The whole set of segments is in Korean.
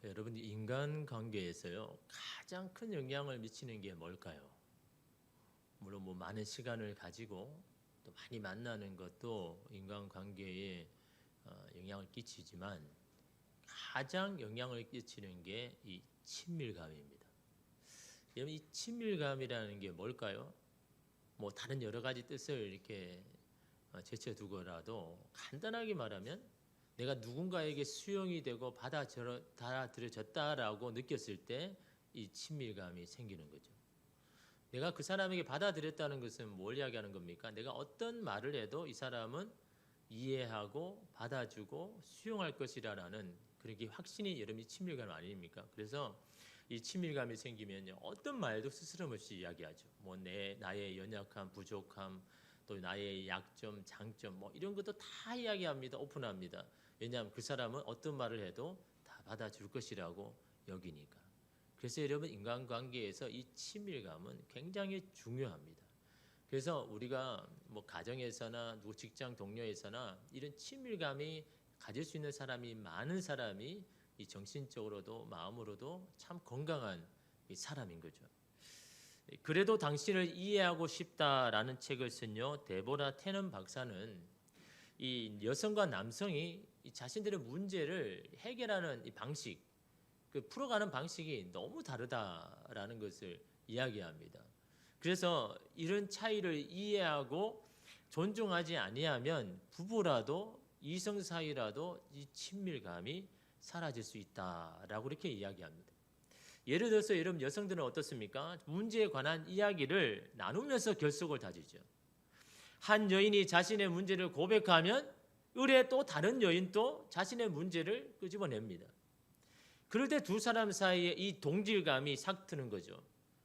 여러분, 인간 관계에서요 가장 큰 영향을 미치는 게 뭘까요? 물론 많은 시간을 가지고 또 많이 만나는 것도 인간 관계에 영향을 끼치지만 가장 영향을 끼치는 게 이 친밀감입니다. 여러분, 이 친밀감이라는 게 뭘까요? 다른 여러 가지 뜻을 이렇게 제쳐두고라도 간단하게 말하면 내가 누군가에게 수용이 되고 받아들여졌다라고 느꼈을 때 이 친밀감이 생기는 거죠. 내가 그 사람에게 받아들였다는 것은 뭘 이야기하는 겁니까? 내가 어떤 말을 해도 이 사람은 이해하고 받아주고 수용할 것이라는 그렇게 확신이 여러분이 친밀감 아닙니까? 그래서 이 친밀감이 생기면요 어떤 말도 스스럼없이 이야기하죠. 나의 연약함, 부족함, 또 나의 약점, 장점 이런 것도 다 이야기합니다. 오픈합니다. 왜냐하면 그 사람은 어떤 말을 해도 다 받아줄 것이라고 여기니까. 그래서 여러분, 인간관계에서 이 친밀감은 굉장히 중요합니다. 그래서 우리가 가정에서나 누구 직장 동료에서나 이런 친밀감이 가질 수 있는 사람이 많은 사람이 이 정신적으로도 마음으로도 참 건강한 사람인 거죠. 그래도 당신을 이해하고 싶다라는 책을 쓴 데보라 테넌 박사는 이 여성과 남성이 이 자신들의 문제를 해결하는 이 방식, 풀어가는 방식이 너무 다르다라는 것을 이야기합니다. 그래서 이런 차이를 이해하고 존중하지 아니하면 부부라도 이성 사이라도 이 친밀감이 사라질 수 있다라고 이렇게 이야기합니다. 예를 들어서 여러분, 여성들은 어떻습니까? 문제에 관한 이야기를 나누면서 결속을 다지죠. 한 여인이 자신의 문제를 고백하면 의뢰 또 다른 여인도 자신의 문제를 끄집어냅니다. 그럴 때 두 사람 사이에 이 동질감이 싹트는 거죠.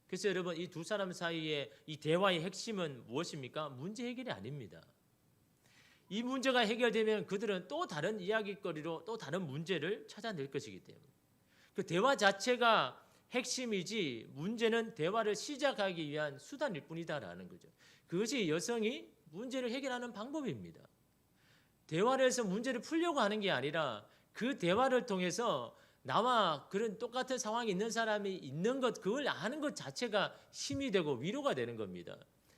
그래서 여러분, 이 두 사람 사이에 이 대화의 핵심은 무엇입니까? 문제 해결이 아닙니다. 이 문제가 해결되면 그들은 또 다른 이야기거리로 또 다른 문제를 찾아낼 것이기 때문에 그 대화 자체가 핵심이지 문제는 대화를 시작하기 위한 수단일 뿐이다라는 거죠. 그것이 여성이 문제를 해결하는 방법입니다. 대화를 해서 문제를 풀려고 하는 게 아니라 그 대화를 통해서 나와 그런 똑같은 상황이 있는 사람이 있는 것, 그걸 아는 것 자체가 힘이 되고 위로가 되는 겁니다.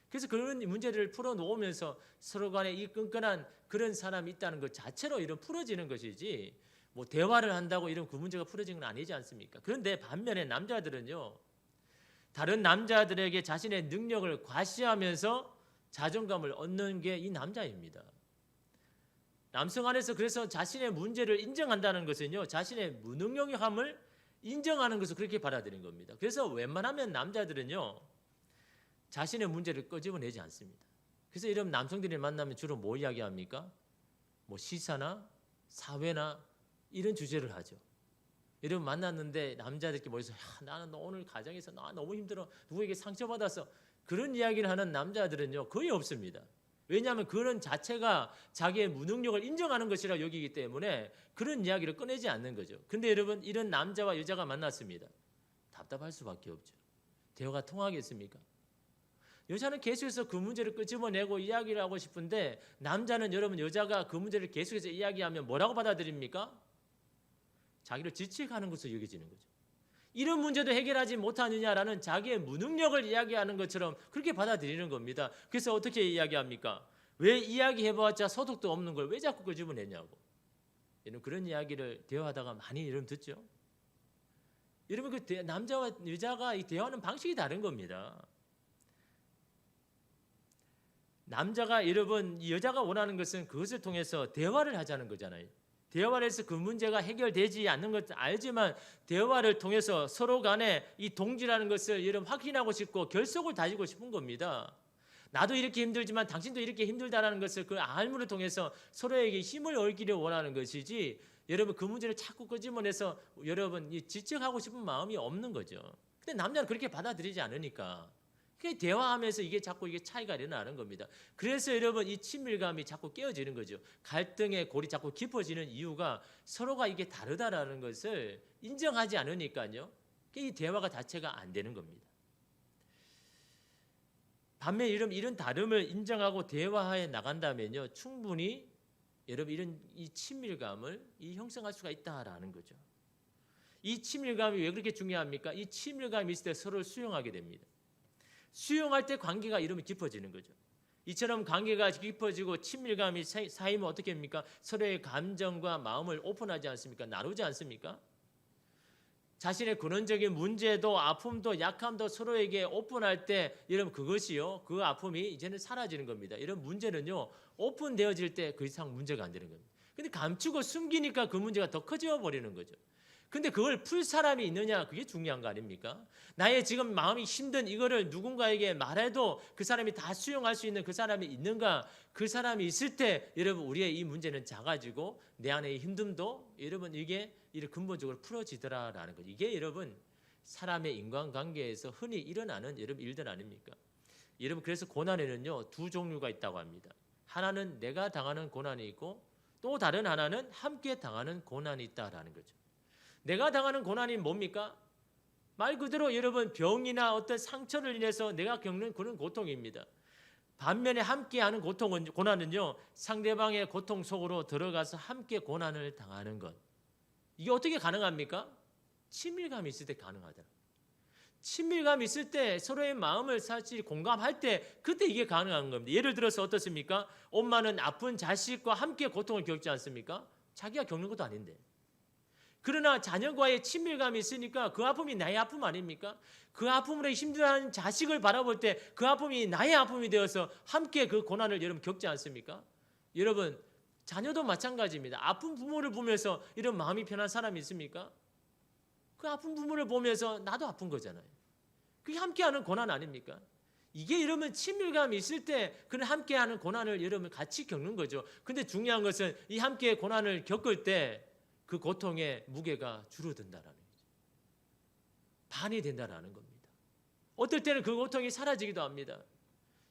그래서 그런 문제를 풀어놓으면서 서로 간에 이 끈끈한 그런 사람이 있다는 것 자체로 이런 풀어지는 것이지 대화를 한다고 이런 그 문제가 풀어지는 건 아니지 않습니까? 그런데 반면에 남자들은요 다른 남자들에게 자신의 능력을 과시하면서 자존감을 얻는 게 이 남자입니다. 남성 안에서 그래서 자신의 문제를 인정한다는 것은요 자신의 무능력함을 인정하는 것을 그렇게 받아들인 겁니다. 그래서 웬만하면 남자들은요 자신의 문제를 끄집어내지 않습니다. 그래서 이런 남성들이 만나면 주로 뭐 이야기합니까? 시사나 사회나 이런 주제를 하죠. 여러분, 만났는데 남자들끼리 모여서 나는 오늘 가정에서 나 너무 힘들어, 누구에게 상처받아서, 그런 이야기를 하는 남자들은요 거의 없습니다. 왜냐하면 그런 자체가 자기의 무능력을 인정하는 것이라 여기기 때문에 그런 이야기를 꺼내지 않는 거죠. 근데 여러분, 이런 남자와 여자가 만났습니다. 답답할 수밖에 없죠. 대화가 통하겠습니까? 여자는 계속해서 그 문제를 끄집어내고 이야기를 하고 싶은데 남자는 여러분, 여자가 그 문제를 계속해서 이야기하면 뭐라고 받아들입니까? 자기를 지칭하는 것으로 여겨지는 거죠. 이런 문제도 해결하지 못하느냐라는 자기의 무능력을 이야기하는 것처럼 그렇게 받아들이는 겁니다. 그래서 어떻게 이야기합니까? 왜 이야기해봤자 소득도 없는 걸 왜 자꾸 끄집어내냐고. 여러분, 그런 이야기를 대화하다가 많이 여러분 듣죠? 여러분, 남자와 여자가 이 대화하는 방식이 다른 겁니다. 남자가 여러분, 이 여자가 원하는 것은 그것을 통해서 대화를 하자는 거잖아요. 대화를 해서 그 문제가 해결되지 않는 것을 알지만 대화를 통해서 서로 간에 이 동지라는 것을 여러분 확인하고 싶고 결속을 다지고 싶은 겁니다. 나도 이렇게 힘들지만 당신도 이렇게 힘들다라는 것을 그 알무를 통해서 서로에게 힘을 얻기를 원하는 것이지, 여러분 그 문제를 자꾸 끄집어내서 여러분 지적하고 싶은 마음이 없는 거죠. 근데 남자는 그렇게 받아들이지 않으니까 대화하면서 이게 자꾸 차이가 일어나는 겁니다. 그래서 여러분, 이 친밀감이 자꾸 깨어지는 거죠. 갈등의 골이 자꾸 깊어지는 이유가 서로가 이게 다르다라는 것을 인정하지 않으니까요. 이 대화가 자체가 안 되는 겁니다. 반면에 이런 다름을 인정하고 대화해 나간다면요, 충분히 여러분 이런 이 친밀감을 형성할 수가 있다라는 거죠. 이 친밀감이 왜 그렇게 중요합니까? 이 친밀감이 있을 때 서로를 수용하게 됩니다. 수용할 때 관계가 이러면 깊어지는 거죠. 이처럼 관계가 깊어지고 친밀감이 쌓이면 어떻게 합니까? 서로의 감정과 마음을 오픈하지 않습니까? 나누지 않습니까? 자신의 근원적인 문제도 아픔도 약함도 서로에게 오픈할 때 여러분 그것이요. 그 아픔이 이제는 사라지는 겁니다. 이런 문제는요. 오픈되어질 때 그 이상 문제가 안 되는 겁니다. 근데 감추고 숨기니까 그 문제가 더 커져 버리는 거죠. 근데 그걸 풀 사람이 있느냐 그게 중요한 거 아닙니까? 나의 지금 마음이 힘든 이거를 누군가에게 말해도 그 사람이 다 수용할 수 있는 그 사람이 있는가? 그 사람이 있을 때 여러분 우리의 이 문제는 작아지고 내 안의 힘듦도 여러분 이게 근본적으로 풀어지더라라는 거죠. 이게 여러분 사람의 인간관계에서 흔히 일어나는 여러분 일들 아닙니까? 여러분 그래서 고난에는요 두 종류가 있다고 합니다. 하나는 내가 당하는 고난이 있고 또 다른 하나는 함께 당하는 고난이 있다라는 거죠. 내가 당하는 고난이 뭡니까? 말 그대로 여러분 병이나 어떤 상처를 인해서 내가 겪는 그런 고통입니다. 반면에 함께하는 고난은요 상대방의 고통 속으로 들어가서 함께 고난을 당하는 것. 이게 어떻게 가능합니까? 친밀감이 있을 때 가능하더라. 친밀감이 있을 때 서로의 마음을 사실 공감할 때 그때 이게 가능한 겁니다. 예를 들어서 어떻습니까? 엄마는 아픈 자식과 함께 고통을 겪지 않습니까? 자기가 겪는 것도 아닌데. 그러나 자녀과의 친밀감이 있으니까 그 아픔이 나의 아픔 아닙니까? 그 아픔으로 힘들어하는 자식을 바라볼 때 그 아픔이 나의 아픔이 되어서 함께 그 고난을 여러분 겪지 않습니까? 여러분 자녀도 마찬가지입니다. 아픈 부모를 보면서 이런 마음이 편한 사람이 있습니까? 그 아픈 부모를 보면서 나도 아픈 거잖아요. 그게 함께하는 고난 아닙니까? 이게 여러분 친밀감이 있을 때 그는 함께하는 고난을 여러분 같이 겪는 거죠. 근데 중요한 것은 이 함께 고난을 겪을 때 그 고통의 무게가 줄어든다라는 거죠. 반이 된다라는 겁니다. 어떨 때는 그 고통이 사라지기도 합니다.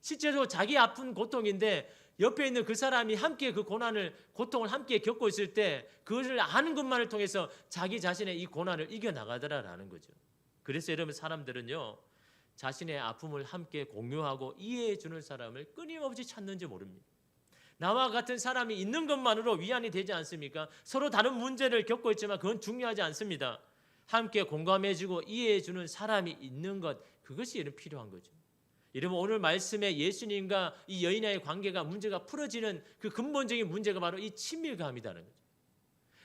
실제로 자기 아픈 고통인데 옆에 있는 그 사람이 함께 그 고통을 함께 겪고 있을 때 그것을 아는 것만을 통해서 자기 자신의 이 고난을 이겨나가더라라는 거죠. 그래서 여러분 사람들은요 자신의 아픔을 함께 공유하고 이해해 주는 사람을 끊임없이 찾는지 모릅니다. 나와 같은 사람이 있는 것만으로 위안이 되지 않습니까? 서로 다른 문제를 겪고 있지만 그건 중요하지 않습니다. 함께 공감해주고 이해해주는 사람이 있는 것 그것이 여러분 필요한 거죠. 여러분 오늘 말씀에 예수님과 이 여인의 관계가 문제가 풀어지는 그 근본적인 문제가 바로 이 친밀감이라는 거죠.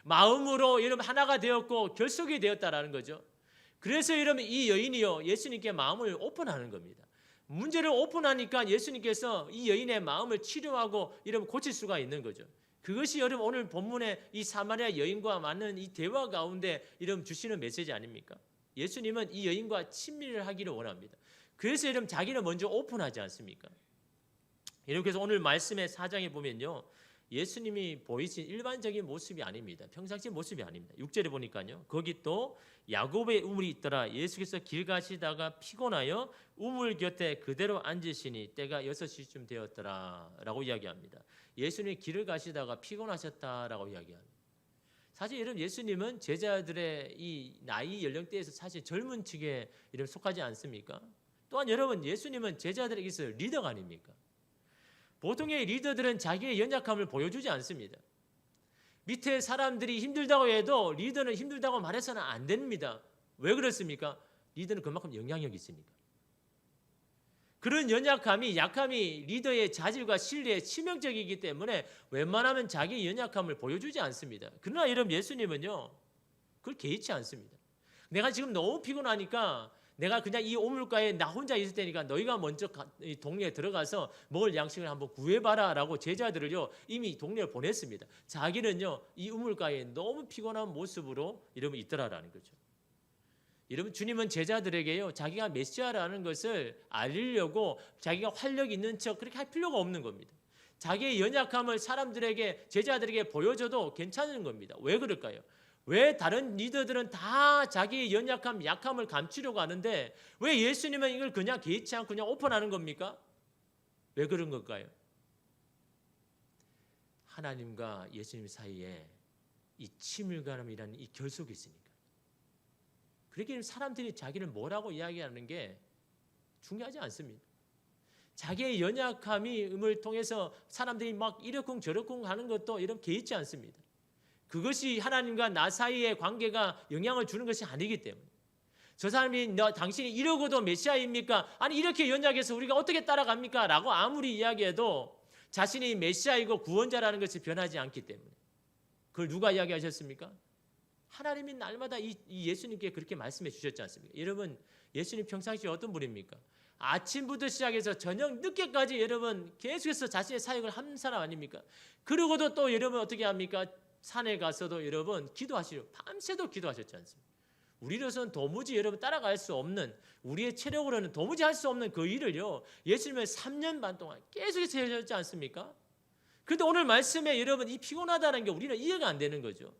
마음으로 여러분 하나가 되었고 결속이 되었다라는 거죠. 그래서 여러분 이 여인이요 예수님께 마음을 오픈하는 겁니다. 문제를 오픈하니까 예수님께서 이 여인의 마음을 치료하고 이러면 고칠 수가 있는 거죠. 그것이 여러분 오늘 본문의 이 사마리아 여인과 맞는 이 대화 가운데 이러면 주시는 메시지 아닙니까? 예수님은 이 여인과 친밀을 하기를 원합니다. 그래서 여러분 자기는 먼저 오픈하지 않습니까? 이렇게 해서 오늘 말씀의 4장에 보면요. 예수님이 보이신 일반적인 모습이 아닙니다. 평상시 모습이 아닙니다. 6절에 보니까요. 거기 또 야곱의 우물이 있더라. 예수께서 길 가시다가 피곤하여 우물 곁에 그대로 앉으시니 때가 6시쯤 되었더라 라고 이야기합니다. 예수님이 길을 가시다가 피곤하셨다라고 이야기합니다. 사실 여러분 예수님은 제자들의 이 나이 연령대에서 사실 젊은 층에 속하지 않습니까? 또한 여러분 예수님은 제자들에게서 리더가 아닙니까? 보통의 리더들은 자기의 연약함을 보여주지 않습니다. 밑에 사람들이 힘들다고 해도 리더는 힘들다고 말해서는 안 됩니다. 왜 그렇습니까? 리더는 그만큼 영향력이 있으니까. 그런 약함이 리더의 자질과 신뢰에 치명적이기 때문에 웬만하면 자기 연약함을 보여주지 않습니다. 그러나 여러분 예수님은요. 그걸 개의치 않습니다. 내가 지금 너무 피곤하니까 내가 그냥 이 오물가에 나 혼자 있을 테니까 너희가 먼저 이 동네에 들어가서 먹을 양식을 한번 구해봐라 라고 제자들을요 이미 동네에 보냈습니다. 자기는요 이 우물가에 너무 피곤한 모습으로 이러면 있더라라는 거죠. 여러분 주님은 제자들에게요 자기가 메시아라는 것을 알리려고 자기가 활력 있는 척 그렇게 할 필요가 없는 겁니다. 자기의 연약함을 사람들에게 제자들에게 보여줘도 괜찮은 겁니다. 왜 그럴까요? 왜 다른 리더들은 다 자기의 연약함, 약함을 감추려고 하는데 왜 예수님은 이걸 그냥 개의치 않고 그냥 오픈하는 겁니까? 왜 그런 걸까요? 하나님과 예수님 사이에 이 친밀감이라는 이 결속이 있으니까. 그러기에 사람들이 자기를 뭐라고 이야기하는 게 중요하지 않습니다. 자기의 연약함을 통해서 사람들이 막 이러쿵 저러쿵 하는 것도 이런 개의치 않습니다. 그것이 하나님과 나 사이의 관계가 영향을 주는 것이 아니기 때문에. 저 사람이 당신이 이러고도 메시아입니까? 아니 이렇게 연약해서 우리가 어떻게 따라갑니까? 라고 아무리 이야기해도 자신이 메시아이고 구원자라는 것이 변하지 않기 때문에. 그걸 누가 이야기하셨습니까? 하나님이 날마다 이 예수님께 그렇게 말씀해 주셨지 않습니까? 여러분 예수님 평상시에 어떤 분입니까? 아침부터 시작해서 저녁 늦게까지 여러분 계속해서 자신의 사역을 한 사람 아닙니까? 그러고도 또 여러분 어떻게 합니까? 산에 가서도 여러분 기도하시고 밤새도 기도하셨지 않습니까? 우리로서는 도무지 여러분 따라갈 수 없는, 우리의 체력으로는 도무지 할 수 없는 그 일을요 예수님은 3년 반 동안 계속해서 해주셨지 않습니까? 그런데 오늘 말씀에 여러분 이 피곤하다는 게 우리는 이해가 안 되는 거죠.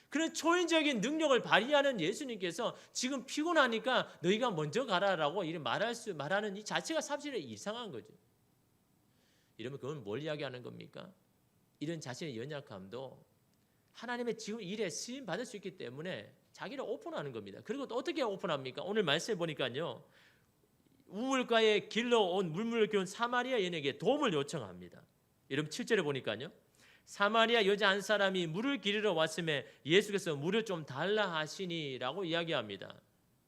그런 초인적인 능력을 발휘하는 예수님께서 지금 피곤하니까 너희가 먼저 가라라고 말하는 이 자체가 사실은 이상한 거죠. 이러면 그건 뭘 이야기하는 겁니까? 이런 자신의 연약함도 하나님의 지금 일에 쓰임 받을 수 있기 때문에 자기를 오픈하는 겁니다. 그리고 또 어떻게 오픈합니까? 오늘 말씀해 보니까요. 우물가에 길러 온 물물을 기운 사마리아 여인에게 도움을 요청합니다. 여러분 7절에 보니까요. 사마리아 여자 한 사람이 물을 기르러 왔음에 예수께서 물을 좀 달라 하시니라고 이야기합니다.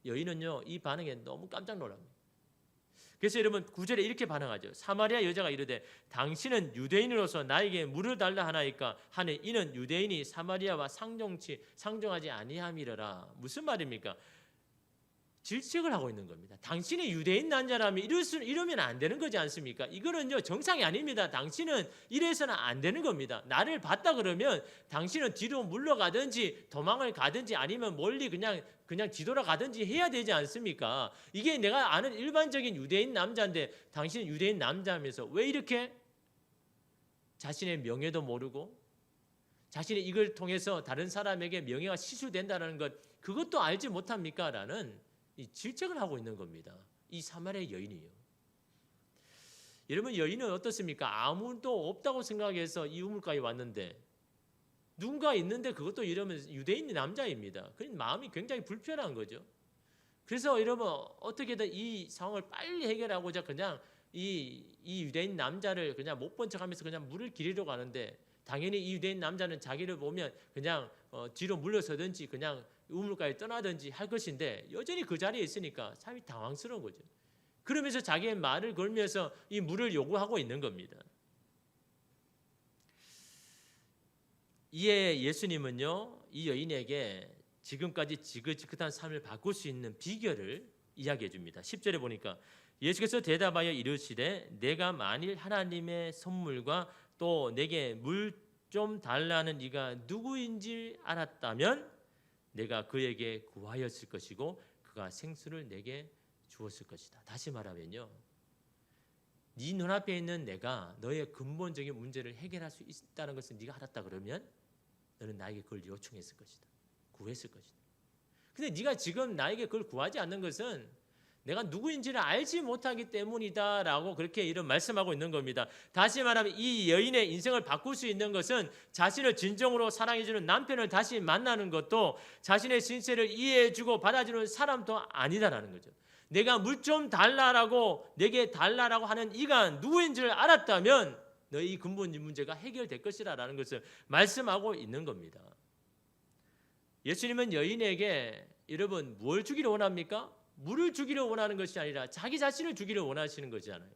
여인은요 이 반응에 너무 깜짝 놀랍니다. 그래서 여러분 9절에 이렇게 반응하죠. 사마리아 여자가 이르되 당신은 유대인으로서 나에게 물을 달라 하나이까 하니 이는 유대인이 사마리아와 상종하지 아니함이러라. 무슨 말입니까? 질책을 하고 있는 겁니다. 당신이 유대인 남자라면 이러면 안 되는 거지 않습니까? 이거는요 정상이 아닙니다. 당신은 이래서는 안 되는 겁니다. 나를 봤다 그러면 당신은 뒤로 물러가든지 도망을 가든지 아니면 멀리 그냥 뒤돌아가든지 해야 되지 않습니까? 이게 내가 아는 일반적인 유대인 남자인데 당신은 유대인 남자면서 왜 이렇게 자신의 명예도 모르고 자신이 이걸 통해서 다른 사람에게 명예가 시술된다는 것 그것도 알지 못합니까? 라는 이 질책을 하고 있는 겁니다. 이 사마리아 여인이요. 여러분 여인은 어떻습니까? 아무도 없다고 생각해서 이 우물가에 왔는데 누군가 있는데 그것도 이러면 유대인 남자입니다. 그 마음이 굉장히 불편한 거죠. 그래서 여러분 어떻게든 이 상황을 빨리 해결하고자 그냥 이 유대인 남자를 그냥 못 본 척하면서 그냥 물을 기르러 가는데 당연히 이 유대인 남자는 자기를 보면 그냥 뒤로 물러서든지 그냥 우물가에 떠나든지 할 것인데 여전히 그 자리에 있으니까 참 당황스러운 거죠. 그러면서 자기의 말을 걸면서 이 물을 요구하고 있는 겁니다. 이에 예수님은요 이 여인에게 지금까지 지긋지긋한 삶을 바꿀 수 있는 비결을 이야기해 줍니다. 10절에 보니까 예수께서 대답하여 이르시되 내가 만일 하나님의 선물과 또 내게 물 좀 달라는 이가 누구인지 알았다면 내가 그에게 구하였을 것이고 그가 생수를 내게 주었을 것이다. 다시 말하면요. 네 눈앞에 있는 내가 너의 근본적인 문제를 해결할 수 있다는 것을 네가 알았다 그러면 너는 나에게 그걸 요청했을 것이다. 구했을 것이다. 근데 네가 지금 나에게 그걸 구하지 않는 것은 내가 누구인지를 알지 못하기 때문이다라고 그렇게 이런 말씀하고 있는 겁니다. 다시 말하면 이 여인의 인생을 바꿀 수 있는 것은 자신을 진정으로 사랑해주는 남편을 다시 만나는 것도 자신의 신세를 이해해주고 받아주는 사람도 아니다라는 거죠. 내가 물 좀 달라라고 내게 달라라고 하는 이가 누구인지를 알았다면 너의 이 근본적인 문제가 해결될 것이라는 것을 말씀하고 있는 겁니다. 예수님은 여인에게 여러분 뭘 주기를 원합니까? 물을 주기를 원하는 것이 아니라 자기 자신을 주기를 원하시는 거잖아요.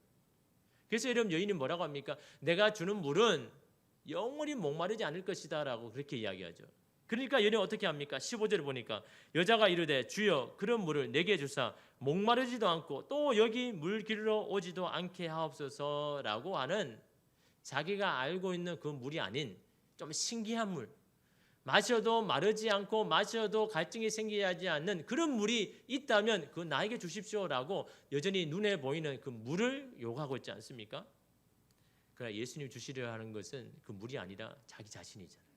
그래서 여러분 여인이 뭐라고 합니까? 내가 주는 물은 영원히 목마르지 않을 것이다 라고 그렇게 이야기하죠. 그러니까 여인은 어떻게 합니까? 15절을 보니까 여자가 이르되 주여 그런 물을 내게 주사 목마르지도 않고 또 여기 물 기르러 오지도 않게 하옵소서라고 하는 자기가 알고 있는 그 물이 아닌 좀 신기한 물, 마셔도 마르지 않고 마셔도 갈증이 생기지 않는 그런 물이 있다면 그거 나에게 주십시오라고 여전히 눈에 보이는 그 물을 요구하고 있지 않습니까? 그러나 예수님 주시려 하는 것은 그 물이 아니라 자기 자신이잖아요.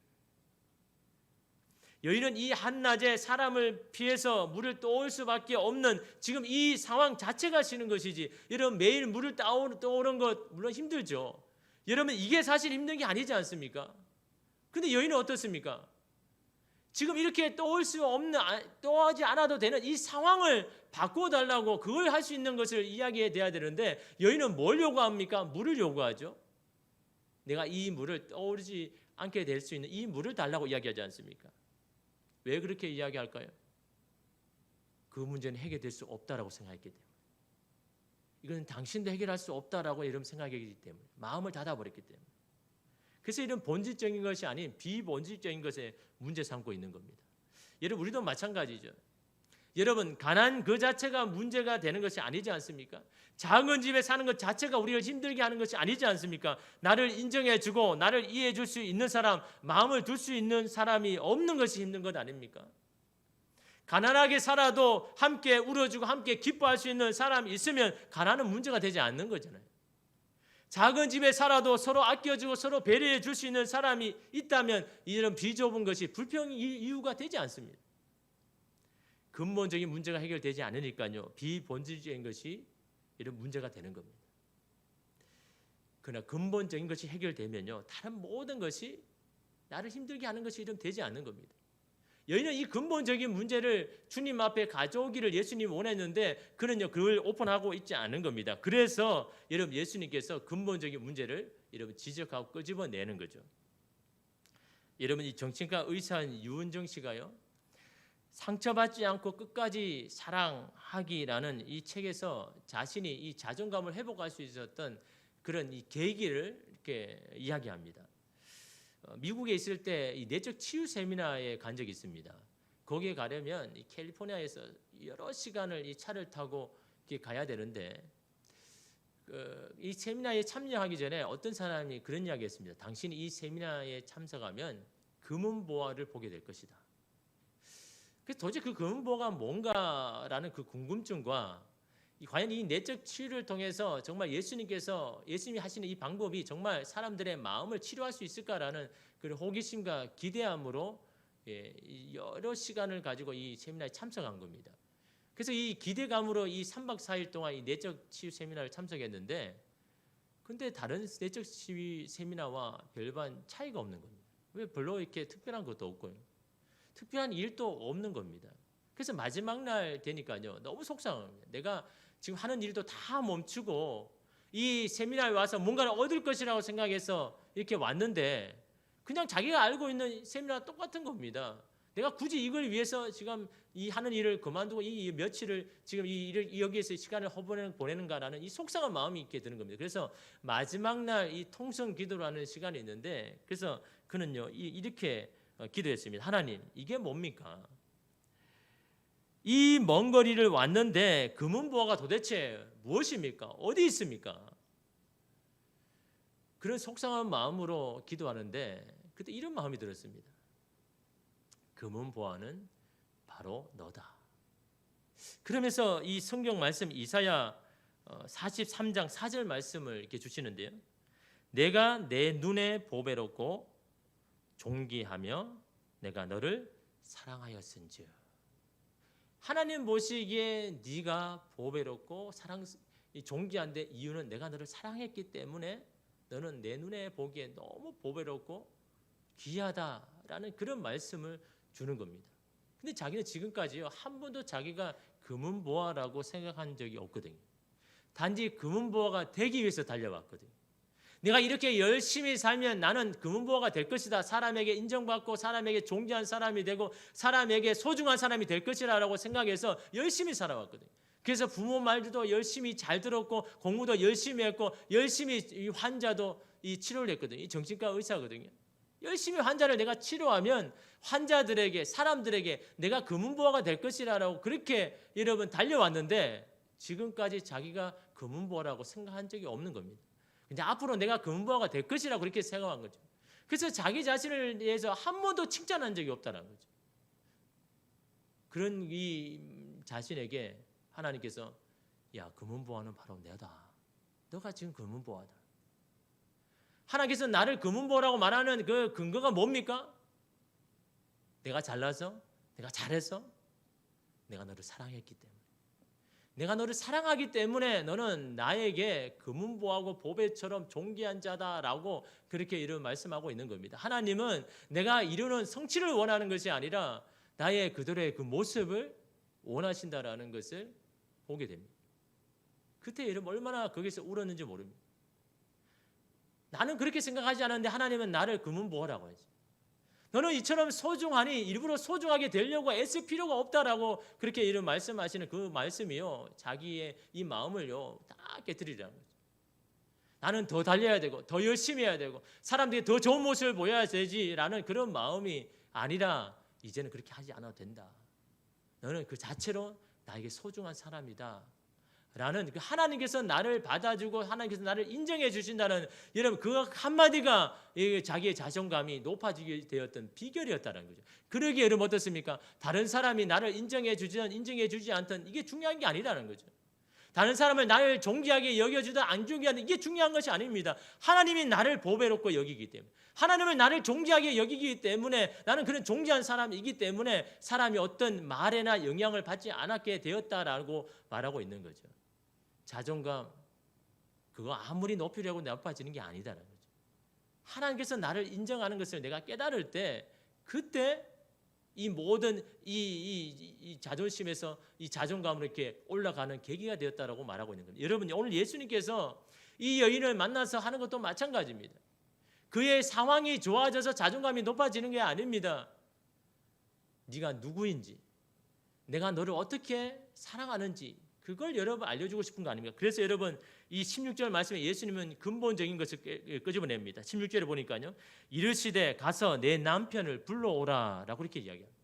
여인은 이 한낮에 사람을 피해서 물을 떠올 수밖에 없는 지금 이 상황 자체가 싫은 것이지 여러분 매일 물을 떠오는 것 물론 힘들죠. 여러분 이게 사실 힘든 게 아니지 않습니까? 근데 여인은 어떻습니까? 지금 이렇게 떠올 수 없는, 떠오지 않아도 되는 이 상황을 바꿔달라고 그걸 할 수 있는 것을 이야기해 돼야 되는데 여인은 뭘 요구합니까? 물을 요구하죠. 내가 이 물을 떠오르지 않게 될 수 있는 이 물을 달라고 이야기하지 않습니까? 왜 그렇게 이야기할까요? 그 문제는 해결될 수 없다라고 생각했기 때문에. 이건 당신도 해결할 수 없다라고 여러분 생각했기 때문에, 마음을 닫아버렸기 때문에. 그래서 이런 본질적인 것이 아닌 비본질적인 것에 문제 삼고 있는 겁니다. 여러분, 우리도 마찬가지죠. 여러분, 가난 그 자체가 문제가 되는 것이 아니지 않습니까? 작은 집에 사는 것 자체가 우리를 힘들게 하는 것이 아니지 않습니까? 나를 인정해주고 나를 이해해줄 수 있는 사람, 마음을 둘 수 있는 사람이 없는 것이 힘든 것 아닙니까? 가난하게 살아도 함께 울어주고 함께 기뻐할 수 있는 사람이 있으면 가난은 문제가 되지 않는 거잖아요. 작은 집에 살아도 서로 아껴주고 서로 배려해 줄 수 있는 사람이 있다면 이런 비좁은 것이 불평의 이유가 되지 않습니다. 근본적인 문제가 해결되지 않으니까요, 비본질적인 것이 이런 문제가 되는 겁니다. 그러나 근본적인 것이 해결되면요, 다른 모든 것이 나를 힘들게 하는 것이 이런 되지 않는 겁니다. 여인은 이 근본적인 문제를 주님 앞에 가져오기를 예수님이 원했는데 그는요, 그걸 오픈하고 있지 않은 겁니다. 그래서 여러분, 예수님께서 근본적인 문제를 여러분 지적하고 끄집어내는 거죠. 여러분, 이 정신과 의사인 유은정 씨가요, 상처받지 않고 끝까지 사랑하기라는 이 책에서 자신이 이 자존감을 회복할 수 있었던 그런 이 계기를 이렇게 이야기합니다. 미국에 있을 때 이 내적 치유 세미나에 간 적이 있습니다. 거기에 가려면 이 캘리포니아에서 여러 시간을 이 차를 타고 이렇게 가야 되는데, 이 세미나에 참여하기 전에 어떤 사람이 그런 이야기했습니다. 당신이 이 세미나에 참석하면 금은보화를 보게 될 것이다. 그래서 도대체 그 금은보화가 뭔가라는 그 궁금증과 과연 이 내적 치유를 통해서 정말 예수님이 하시는 이 방법이 정말 사람들의 마음을 치료할 수 있을까라는 그런 호기심과 기대함으로 여러 시간을 가지고 이 세미나에 참석한 겁니다. 그래서 이 기대감으로 이 3박 4일 동안 이 내적 치유 세미나를 참석했는데, 근데 다른 내적 치유 세미나와 별반 차이가 없는 겁니다. 왜? 별로 이렇게 특별한 것도 없고요, 특별한 일도 없는 겁니다. 그래서 마지막 날 되니까요, 너무 속상합니다. 내가 지금 하는 일도 다 멈추고 이 세미나에 와서 뭔가를 얻을 것이라고 생각해서 이렇게 왔는데 그냥 자기가 알고 있는 세미나와 똑같은 겁니다. 내가 굳이 이걸 위해서 지금 이 하는 일을 그만두고 이 며칠을 지금 이 일을 여기에서 시간을 보내는가라는 이 속상한 마음이 있게 드는 겁니다. 그래서 마지막 날 이 통성 기도라는 시간이 있는데, 그래서 그는요 이렇게 기도했습니다. 하나님, 이게 뭡니까? 이 먼 거리를 왔는데 금은보화가 도대체 무엇입니까? 어디 있습니까? 그런 속상한 마음으로 기도하는데 그때 이런 마음이 들었습니다. 금은보화는 바로 너다. 그러면서 이 성경 말씀 이사야 43장 4절 말씀을 이렇게 주시는데요, 내가 내 눈에 보배롭고 존귀하며 내가 너를 사랑하였은즉. 하나님 보시기에 네가 보배롭고 존귀한데 이유는 내가 너를 사랑했기 때문에 너는 내 눈에 보기에 너무 보배롭고 귀하다라는 그런 말씀을 주는 겁니다. 근데 자기는 지금까지요, 한 번도 자기가 금은보화라고 생각한 적이 없거든요. 단지 금은보화가 되기 위해서 달려왔거든요. 내가 이렇게 열심히 살면 나는 금은보화가 될 것이다. 사람에게 인정받고 사람에게 존귀한 사람이 되고 사람에게 소중한 사람이 될 것이라고 생각해서 열심히 살아왔거든요. 그래서 부모 말도 열심히 잘 들었고 공부도 열심히 했고 열심히 이 환자도 이 치료를 했거든요. 이 정신과 의사거든요. 열심히 환자를 내가 치료하면 환자들에게, 사람들에게 내가 금은보화가 될 것이라고 그렇게 여러분 달려왔는데 지금까지 자기가 금은보화라고 생각한 적이 없는 겁니다. 근데 앞으로 내가 금은보화가 될 것이라고 그렇게 생각한 거죠. 그래서 자기 자신을 위해서 한 번도 칭찬한 적이 없다는 거죠. 그런 이 자신에게 하나님께서 야, 금은보화는 바로 내다. 너가 지금 금은보화다. 하나님께서 나를 금은보화라고 말하는 그 근거가 뭡니까? 내가 잘나서? 내가 잘해서? 내가 너를 사랑했기 때문에. 내가 너를 사랑하기 때문에 너는 나에게 금은보화고 보배처럼 존귀한 자다라고 그렇게 이런 말씀하고 있는 겁니다. 하나님은 내가 이루는 성취를 원하는 것이 아니라 나의 그들의 그 모습을 원하신다라는 것을 보게 됩니다. 그때 여러분 얼마나 거기서 울었는지 모릅니다. 나는 그렇게 생각하지 않았는데 하나님은 나를 금은보화라고 하지. 너는 이처럼 소중하니 일부러 소중하게 되려고 애쓸 필요가 없다라고 그렇게 이런 말씀하시는 그 말씀이요, 자기의 이 마음을요 다 깨뜨리라는 거죠. 나는 더 달려야 되고 더 열심히 해야 되고 사람들이 더 좋은 모습을 보여야 되지라는 그런 마음이 아니라 이제는 그렇게 하지 않아도 된다. 너는 그 자체로 나에게 소중한 사람이다 라는 그 하나님께서 나를 받아주고 하나님께서 나를 인정해 주신다는, 여러분 그 한마디가 자기의 자존감이 높아지게 되었던 비결이었다는 거죠. 그러기에 여러분 어떻습니까? 다른 사람이 나를 인정해 주든 인정해 주지 않든 이게 중요한 게 아니라는 거죠. 다른 사람을 나를 존귀하게 여겨주든 안 존귀하든 이게 중요한 것이 아닙니다. 하나님이 나를 보배롭고 여기기 때문에, 하나님을 나를 존귀하게 여기기 때문에, 나는 그런 존귀한 사람이기 때문에 사람이 어떤 말에나 영향을 받지 않았게 되었다라고 말하고 있는 거죠. 자존감 그거 아무리 높이려고 높아지는 게 아니다라는 거죠. 하나님께서 나를 인정하는 것을 내가 깨달을 때, 그때 이 모든 이 자존심에서 이 자존감으로 이렇게 올라가는 계기가 되었다라고 말하고 있는 겁니다. 여러분 오늘 예수님께서 이 여인을 만나서 하는 것도 마찬가지입니다. 그의 상황이 좋아져서 자존감이 높아지는 게 아닙니다. 네가 누구인지, 내가 너를 어떻게 사랑하는지 그걸 여러분 알려주고 싶은 거 아닙니까? 그래서 여러분 이 16절 말씀에 예수님은 근본적인 것을 끄집어냅니다. 16절에 보니까요, 이르시되 가서 내 남편을 불러오라 라고 이렇게 이야기합니다.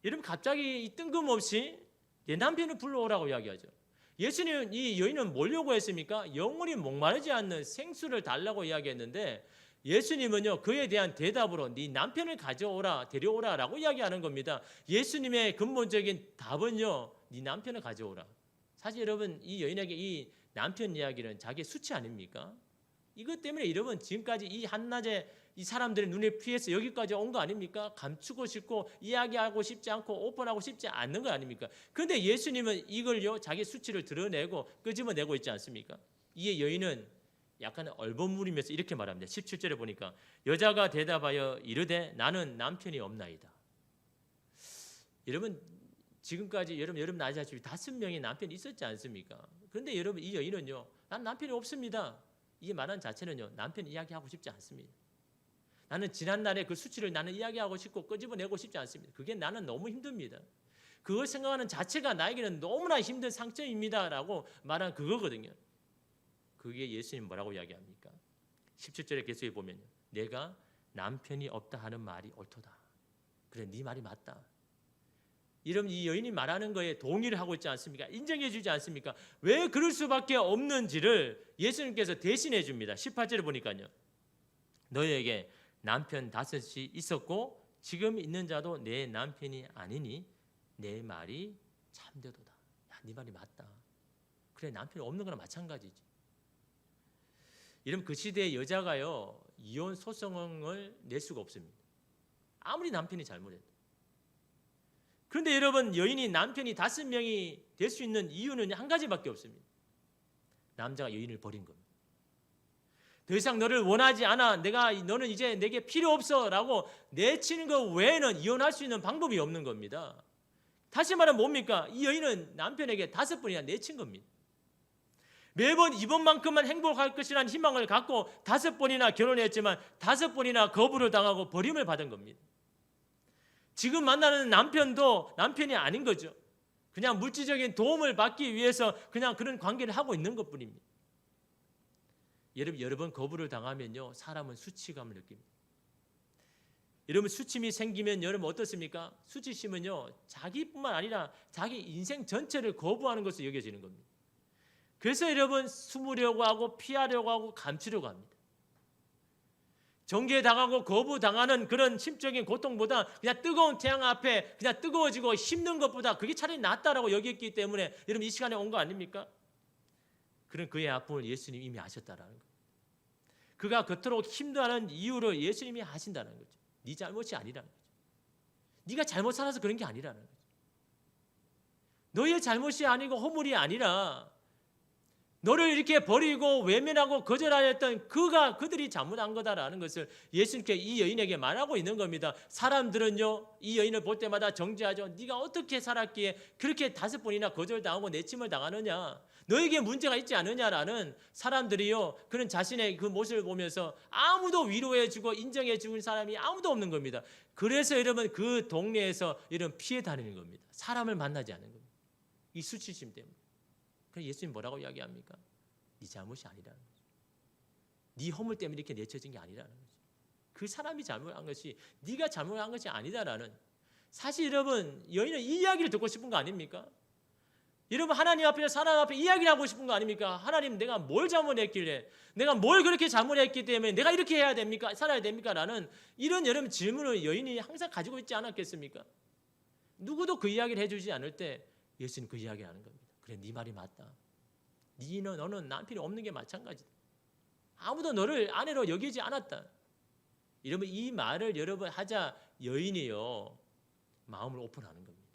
여러분 갑자기 이 뜬금없이 내 남편을 불러오라고 이야기하죠. 예수님은 이 여인은 뭘 요구했습니까? 영원히 목마르지 않는 생수를 달라고 이야기했는데, 예수님은요 그에 대한 대답으로 네 남편을 가져오라, 데려오라 라고 이야기하는 겁니다. 예수님의 근본적인 답은요, 네 남편을 가져오라. 사실 여러분 이 여인에게 이 남편 이야기는 자기의 수치 아닙니까? 이것 때문에 여러분 지금까지 이 한낮에 이 사람들의 눈에 피해서 여기까지 온 거 아닙니까? 감추고 싶고 이야기하고 싶지 않고 오픈하고 싶지 않는 거 아닙니까? 그런데 예수님은 이걸요 자기의 수치를 드러내고 끄집어내고 있지 않습니까? 이에 여인은 약간 얼버무리면서 이렇게 말합니다. 17절에 보니까 여자가 대답하여 이르되 나는 남편이 없나이다. 여러분 지금까지 여러분 아시다시피 5명의 남편이 있었지 않습니까? 그런데 여러분 이 여인은요, 난 남편이 없습니다. 이 말한 자체는요, 남편 이야기하고 싶지 않습니다. 나는 지난날의 그 수치를 나는 이야기하고 싶고 끄집어내고 싶지 않습니다. 그게 나는 너무 힘듭니다. 그걸 생각하는 자체가 나에게는 너무나 힘든 상처입니다라고 말한 그거거든요. 그게 예수님 뭐라고 이야기합니까? 17절에 계속해 보면요, 내가 남편이 없다 하는 말이 옳도다. 그래, 네 말이 맞다. 이런 이 여인이 말하는 거에 동의를 하고 있지 않습니까? 인정해 주지 않습니까? 왜 그럴 수밖에 없는지를 예수님께서 대신해 줍니다. 18절에 보니까요, 너희에게 남편 5이 있었고 지금 있는 자도 내 남편이 아니니 내 말이 참되도다. 야, 네 말이 맞다. 그래, 남편이 없는 거나 마찬가지지. 이러면 그 시대의 여자가요 이혼 소송을 낼 수가 없습니다. 아무리 남편이 잘못해도. 그런데 여러분 여인이 남편이 5명이 될 수 있는 이유는 한 가지밖에 없습니다. 남자가 여인을 버린 겁니다. 더 이상 너를 원하지 않아, 너는 이제 내게 필요 없어 라고 내치는 것 외에는 이혼할 수 있는 방법이 없는 겁니다. 다시 말하면 뭡니까? 이 여인은 남편에게 5번이나 내친 겁니다. 매번 이번만큼만 행복할 것이라는 희망을 갖고 5번이나 결혼했지만 5번이나 거부를 당하고 버림을 받은 겁니다. 지금 만나는 남편도 남편이 아닌 거죠. 그냥 물질적인 도움을 받기 위해서 그냥 그런 관계를 하고 있는 것뿐입니다. 여러 번 거부를 당하면요, 사람은 수치감을 느낍니다. 여러분 수치심이 생기면 여러분 어떻습니까? 수치심은요, 자기뿐만 아니라 자기 인생 전체를 거부하는 것으로 여겨지는 겁니다. 그래서 여러분 숨으려고 하고 피하려고 하고 감추려고 합니다. 정죄당하고 거부당하는 그런 심적인 고통보다 그냥 뜨거운 태양 앞에 그냥 뜨거워지고 힘든 것보다 그게 차라리 낫다라고 여겼기 때문에 여러분 이 시간에 온 거 아닙니까? 그런 그의 아픔을 예수님이 이미 아셨다라는 거예요. 그가 그토록 힘들어하는 이유를 예수님이 아신다는 거죠. 네 잘못이 아니라는 거죠. 네가 잘못 살아서 그런 게 아니라는 거죠. 너의 잘못이 아니고 허물이 아니라 너를 이렇게 버리고 외면하고 거절하였던 그들이 잘못한 거다라는 것을 예수님께 이 여인에게 말하고 있는 겁니다. 사람들은요, 이 여인을 볼 때마다 정죄하죠. 네가 어떻게 살았기에 그렇게 5번이나 거절당하고 내침을 당하느냐, 너에게 문제가 있지 않느냐라는 사람들이요, 그런 자신의 그 모습을 보면서 아무도 위로해주고 인정해주는 사람이 아무도 없는 겁니다. 그래서 여러분 그 동네에서 이런 피해 다니는 겁니다. 사람을 만나지 않는 겁니다. 이 수치심 때문에. 그래서 예수님 뭐라고 이야기합니까? 네 잘못이 아니라는 거죠. 네 허물 때문에 이렇게 내쳐진 게 아니라는 거죠. 그 사람이 잘못한 것이 네가 잘못한 것이 아니다라는, 사실 여러분 여인은 이 이야기를 듣고 싶은 거 아닙니까? 여러분 하나님 앞에 사람 앞에 이야기를 하고 싶은 거 아닙니까? 하나님 내가 뭘 잘못했길래, 내가 뭘 그렇게 잘못했기 때문에 내가 이렇게 해야 됩니까? 살아야 됩니까? 라는 이런 여러분 질문을 여인이 항상 가지고 있지 않았겠습니까? 누구도 그 이야기를 해주지 않을 때 예수님 그 이야기를 하는 겁니다. 그래, 네 말이 맞다. 너는 남편이 없는 게 마찬가지다. 아무도 너를 아내로 여기지 않았다. 여러분 이 말을 여러분 하자 여인이요 마음을 오픈하는 겁니다.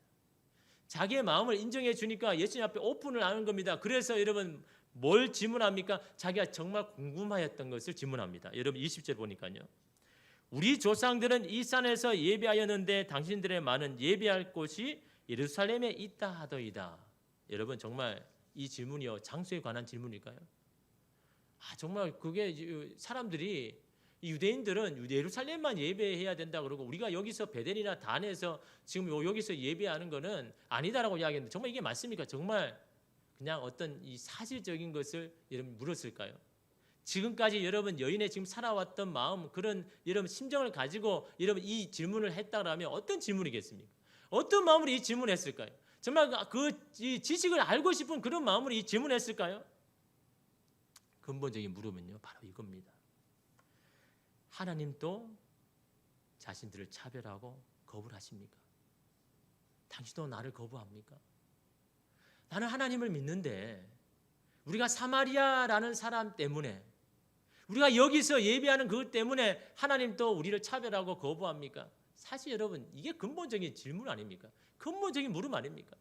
자기의 마음을 인정해 주니까 예수님 앞에 오픈을 하는 겁니다. 그래서 여러분 뭘 질문합니까? 자기가 정말 궁금하였던 것을 질문합니다. 여러분 20절 보니까요. 우리 조상들은 이 산에서 예배하였는데 당신들의 말은 예배할 곳이 예루살렘에 있다 하더이다. 여러분 정말 이 질문이요 장소에 관한 질문일까요? 정말 그게 사람들이, 유대인들은 예루살렘만 예배해야 된다 그러고 우리가 여기서 베델이나 단에서 지금 여기서 예배하는 거는 아니다라고 이야기했는데 정말 이게 맞습니까? 정말 그냥 어떤 이 사실적인 것을 여러분 물었을까요? 지금까지 여러분 여인의 지금 살아왔던 마음, 그런 여러분 심정을 가지고 여러분 이 질문을 했다라면 어떤 질문이겠습니까? 어떤 마음으로 이 질문했을까요? 정말 그 지식을 알고 싶은 그런 마음으로 이 질문했을까요? 근본적인 물음은요 바로 이겁니다. 하나님도 자신들을 차별하고 거부하십니까? 당신도 나를 거부합니까? 나는 하나님을 믿는데 우리가 사마리아라는 사람 때문에, 우리가 여기서 예배하는 그것 때문에 하나님도 우리를 차별하고 거부합니까? 사실 여러분 이게 근본적인 질문 아닙니까? 근본적인 물음 아닙니까?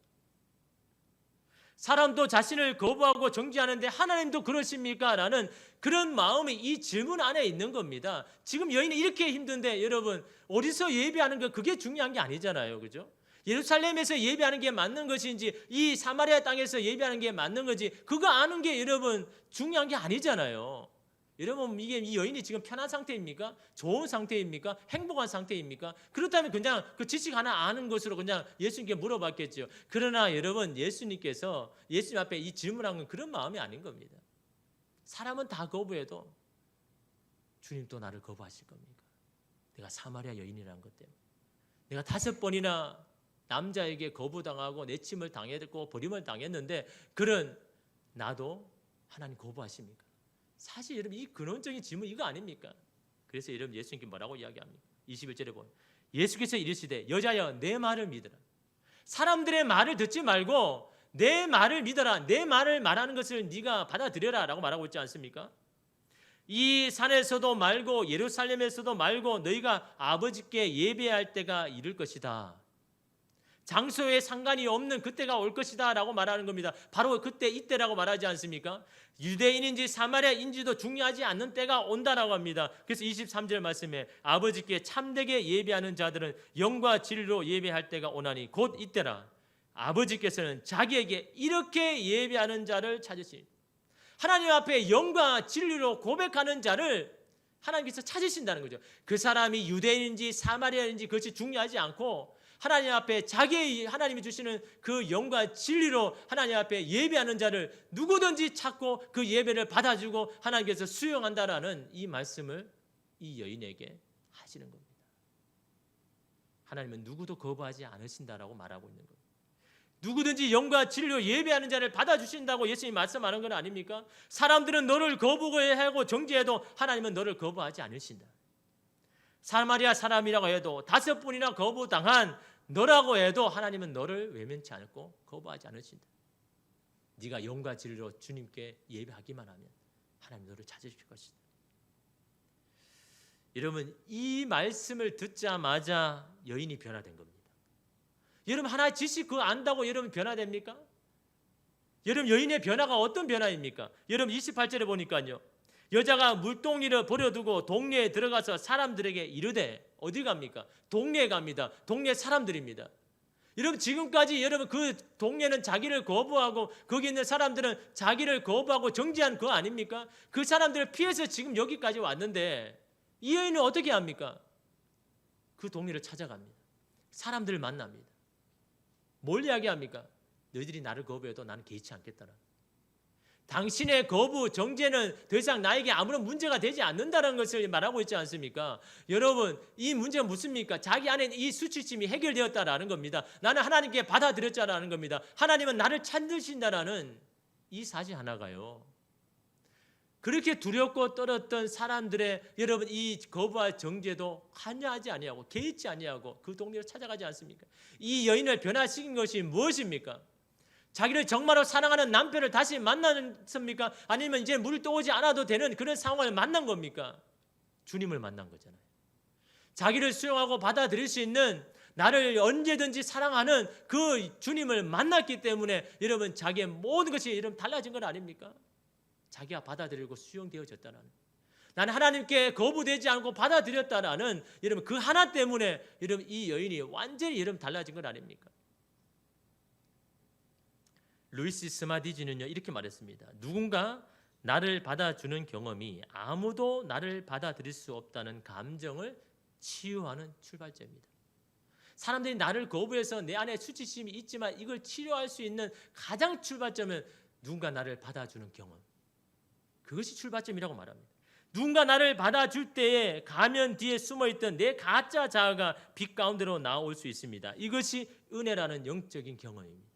사람도 자신을 거부하고 정죄하는데 하나님도 그러십니까? 라는 그런 마음이 이 질문 안에 있는 겁니다. 지금 여인이 이렇게 힘든데 여러분 어디서 예배하는 거 그게 중요한 게 아니잖아요. 그죠? 예루살렘에서 예배하는 게 맞는 것인지 이 사마리아 땅에서 예배하는 게 맞는 건지 그거 아는 게 여러분 중요한 게 아니잖아요. 여러분 이게 이 여인이 지금 편한 상태입니까? 좋은 상태입니까? 행복한 상태입니까? 그렇다면 그냥 그 지식 하나 아는 것으로 그냥 예수님께 물어봤겠죠. 그러나 여러분 예수님께서 예수님 앞에 이 질문한 건 그런 마음이 아닌 겁니다. 사람은 다 거부해도 주님 또 나를 거부하실 겁니까? 내가 사마리아 여인이라는 것 때문에 내가 5번이나 남자에게 거부당하고 내침을 당했고 버림을 당했는데 그런 나도 하나님 거부하십니까? 사실 여러분 이 근원적인 질문 이거 아닙니까? 그래서 여러분 예수님께 뭐라고 이야기합니까? 21절에 보면 예수께서 이르시되 여자여 내 말을 믿으라. 사람들의 말을 듣지 말고 내 말을 믿어라. 내 말을 말하는 것을 네가 받아들여라 라고 말하고 있지 않습니까? 이 산에서도 말고 예루살렘에서도 말고 너희가 아버지께 예배할 때가 이를 것이다. 장소에 상관이 없는 그때가 올 것이다 라고 말하는 겁니다. 바로 그때 이때라고 말하지 않습니까? 유대인인지 사마리아인지도 중요하지 않는 때가 온다라고 합니다. 그래서 23절 말씀에 아버지께 참되게 예배하는 자들은 영과 진리로 예배할 때가 오나니 곧 이때라. 아버지께서는 자기에게 이렇게 예배하는 자를 찾으시. 하나님 앞에 영과 진리로 고백하는 자를 하나님께서 찾으신다는 거죠. 그 사람이 유대인인지 사마리아인지 그것이 중요하지 않고 하나님 앞에 자기 하나님이 주시는 그 영과 진리로 하나님 앞에 예배하는 자를 누구든지 찾고 그 예배를 받아주고 하나님께서 수용한다라는 이 말씀을 이 여인에게 하시는 겁니다. 하나님은 누구도 거부하지 않으신다라고 말하고 있는 겁니다. 누구든지 영과 진리로 예배하는 자를 받아주신다고 예수님이 말씀하는 건 아닙니까? 사람들은 너를 거부하고 정죄해도 하나님은 너를 거부하지 않으신다. 사마리아 사람이라고 해도 5번이나 거부당한 너라고 해도 하나님은 너를 외면치 않고 거부하지 않으신다. 네가 영과 진리로 주님께 예배하기만 하면 하나님 너를 찾으실 것이다. 여러분 이 말씀을 듣자마자 여인이 변화된 겁니다. 여러분 하나의 지식 그거 안다고 여러분 변화됩니까? 여러분 여인의 변화가 어떤 변화입니까? 여러분 28절에 보니까요. 여자가 물동이를 버려두고 동네에 들어가서 사람들에게 이르되 어디 갑니까? 동네에 갑니다. 동네 사람들입니다. 여러분 지금까지 여러분 그 동네는 자기를 거부하고 거기 있는 사람들은 자기를 거부하고 정죄한 거 아닙니까? 그 사람들을 피해서 지금 여기까지 왔는데 이 여인은 어떻게 합니까? 그 동네를 찾아갑니다. 사람들을 만납니다. 뭘 이야기합니까? 너희들이 나를 거부해도 나는 개의치 않겠다라. 당신의 거부, 정죄는 더 이상 나에게 아무런 문제가 되지 않는다는 것을 말하고 있지 않습니까? 여러분, 이 문제가 무엇입니까? 자기 안에 이 수치심이 해결되었다라는 겁니다. 나는 하나님께 받아들였다라는 겁니다. 하나님은 나를 찾으신다라는 이 사실 하나가요. 그렇게 두렵고 떨었던 사람들의 여러분 이 거부와 정죄도 관여하지 아니하고 개의치 아니하고 그 동네를 찾아가지 않습니까? 이 여인을 변화시킨 것이 무엇입니까? 자기를 정말로 사랑하는 남편을 다시 만났습니까? 아니면 이제 물이 떠오지 않아도 되는 그런 상황을 만난 겁니까? 주님을 만난 거잖아요. 자기를 수용하고 받아들일 수 있는 나를 언제든지 사랑하는 그 주님을 만났기 때문에 여러분 자기의 모든 것이 여러분 달라진 건 아닙니까? 자기가 받아들이고 수용되어졌다는, 나는 하나님께 거부되지 않고 받아들였다라는 여러분 그 하나 때문에 여러분 이 여인이 완전히 여러분 달라진 건 아닙니까? 루이스 스마디지는요 이렇게 말했습니다. 누군가 나를 받아주는 경험이 아무도 나를 받아들일 수 없다는 감정을 치유하는 출발점입니다. 사람들이 나를 거부해서 내 안에 수치심이 있지만 이걸 치료할 수 있는 가장 출발점은 누군가 나를 받아주는 경험. 그것이 출발점이라고 말합니다. 누군가 나를 받아줄 때에 가면 뒤에 숨어있던 내 가짜 자아가 빛 가운데로 나올 수 있습니다. 이것이 은혜라는 영적인 경험입니다.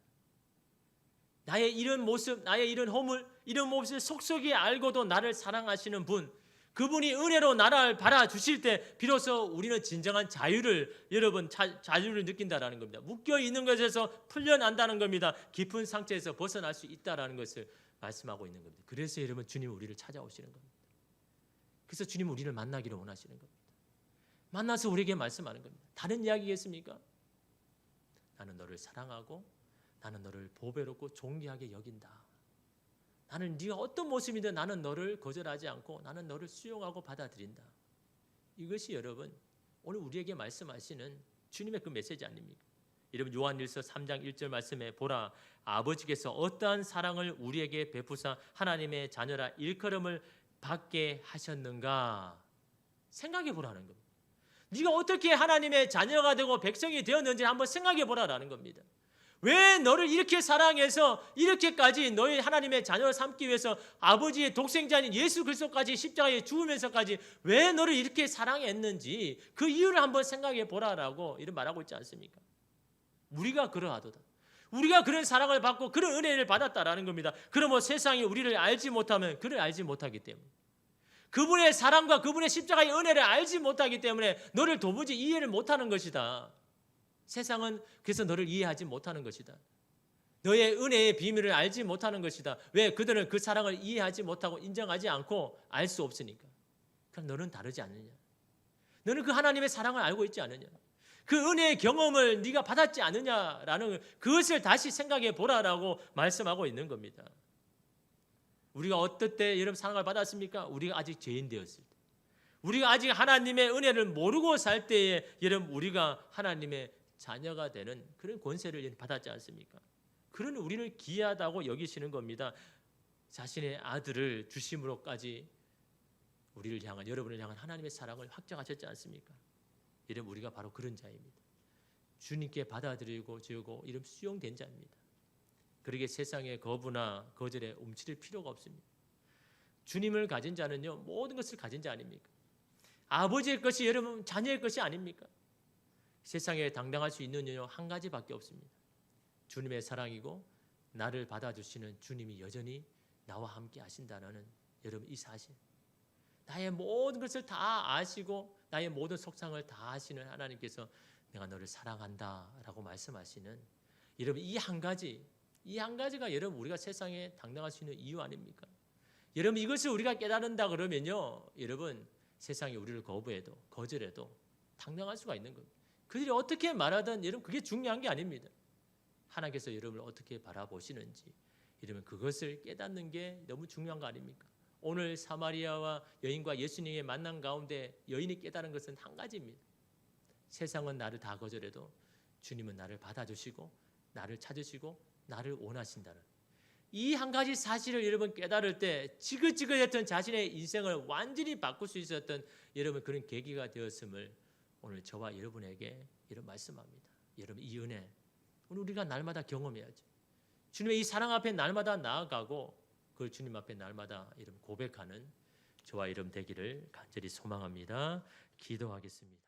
나의 이런 모습, 나의 이런 허물, 이런 모습을 속속이 알고도 나를 사랑하시는 분, 그분이 은혜로 나를 받아주실 때 비로소 우리는 진정한 자유를 여러분 자유를 느낀다라는 겁니다. 묶여있는 것에서 풀려난다는 겁니다. 깊은 상처에서 벗어날 수 있다라는 것을 말씀하고 있는 겁니다. 그래서 여러분 주님은 우리를 찾아오시는 겁니다. 그래서 주님은 우리를 만나기를 원하시는 겁니다. 만나서 우리에게 말씀하는 겁니다. 다른 이야기겠습니까? 나는 너를 사랑하고 나는 너를 보배롭고 존귀하게 여긴다. 나는 네가 어떤 모습이든 나는 너를 거절하지 않고 나는 너를 수용하고 받아들인다. 이것이 여러분 오늘 우리에게 말씀하시는 주님의 그 메시지 아닙니까? 여러분 요한일서 3장 1절 말씀에 보라 아버지께서 어떠한 사랑을 우리에게 베푸사 하나님의 자녀라 일컬음을 받게 하셨는가 생각해 보라는 겁니다. 네가 어떻게 하나님의 자녀가 되고 백성이 되었는지 한번 생각해 보라라는 겁니다. 왜 너를 이렇게 사랑해서 이렇게까지 너희 하나님의 자녀를 삼기 위해서 아버지의 독생자인 예수 그리스도까지 십자가에 죽으면서까지 왜 너를 이렇게 사랑했는지 그 이유를 한번 생각해 보라라고 이런 말하고 있지 않습니까? 우리가 그러하도다. 우리가 그런 사랑을 받고 그런 은혜를 받았다라는 겁니다. 그러면 세상이 우리를 알지 못하면 그를 알지 못하기 때문에 그분의 사랑과 그분의 십자가의 은혜를 알지 못하기 때문에 너를 도무지 이해를 못하는 것이다. 세상은 그래서 너를 이해하지 못하는 것이다. 너의 은혜의 비밀을 알지 못하는 것이다. 왜? 그들은 그 사랑을 이해하지 못하고 인정하지 않고 알 수 없으니까. 그럼 너는 다르지 않느냐? 너는 그 하나님의 사랑을 알고 있지 않느냐? 그 은혜의 경험을 네가 받았지 않느냐라는 그것을 다시 생각해 보라라고 말씀하고 있는 겁니다. 우리가 어떨 때 여러분 사랑을 받았습니까? 우리가 아직 죄인 되었을 때. 우리가 아직 하나님의 은혜를 모르고 살 때에 여러분 우리가 하나님의 자녀가 되는 그런 권세를 받았지 않습니까? 그런 우리를 귀하다고 여기시는 겁니다. 자신의 아들을 주심으로까지 우리를 향한 여러분을 향한 하나님의 사랑을 확정하셨지 않습니까? 이름 우리가 바로 그런 자입니다. 주님께 받아들이고 지우고 이름 수용된 자입니다. 그러기에 세상의 거부나 거절에 움츠릴 필요가 없습니다. 주님을 가진 자는요 모든 것을 가진 자 아닙니까? 아버지의 것이 여러분 자녀의 것이 아닙니까? 세상에 당당할 수 있는 이유 한 가지밖에 없습니다. 주님의 사랑이고 나를 받아주시는 주님이 여전히 나와 함께 하신다는 여러분 이 사실, 나의 모든 것을 다 아시고 나의 모든 속상을 다 아시는 하나님께서 내가 너를 사랑한다 라고 말씀하시는 여러분 이 한 가지가 여러분 우리가 세상에 당당할 수 있는 이유 아닙니까? 여러분 이것을 우리가 깨달은다 그러면요 여러분 세상이 우리를 거부해도 거절해도 당당할 수가 있는 겁니다. 그들이 어떻게 말하든 여러분 그게 중요한 게 아닙니다. 하나님께서 여러분을 어떻게 바라보시는지 이러면 그것을 깨닫는 게 너무 중요한 거 아닙니까? 오늘 사마리아와 여인과 예수님의 만남 가운데 여인이 깨달은 것은 한 가지입니다. 세상은 나를 다 거절해도 주님은 나를 받아주시고 나를 찾으시고 나를 원하신다는 이 한 가지 사실을 여러분 깨달을 때 지긋지긋했던 자신의 인생을 완전히 바꿀 수 있었던 여러분 그런 계기가 되었음을 오늘 저와 여러분에게 이런 말씀합니다. 여러분 이 은혜 오늘 우리가 날마다 경험해야죠. 주님의 이 사랑 앞에 날마다 나아가고 그걸 주님 앞에 날마다 이런 고백하는 저와 여러분 되기를 간절히 소망합니다. 기도하겠습니다.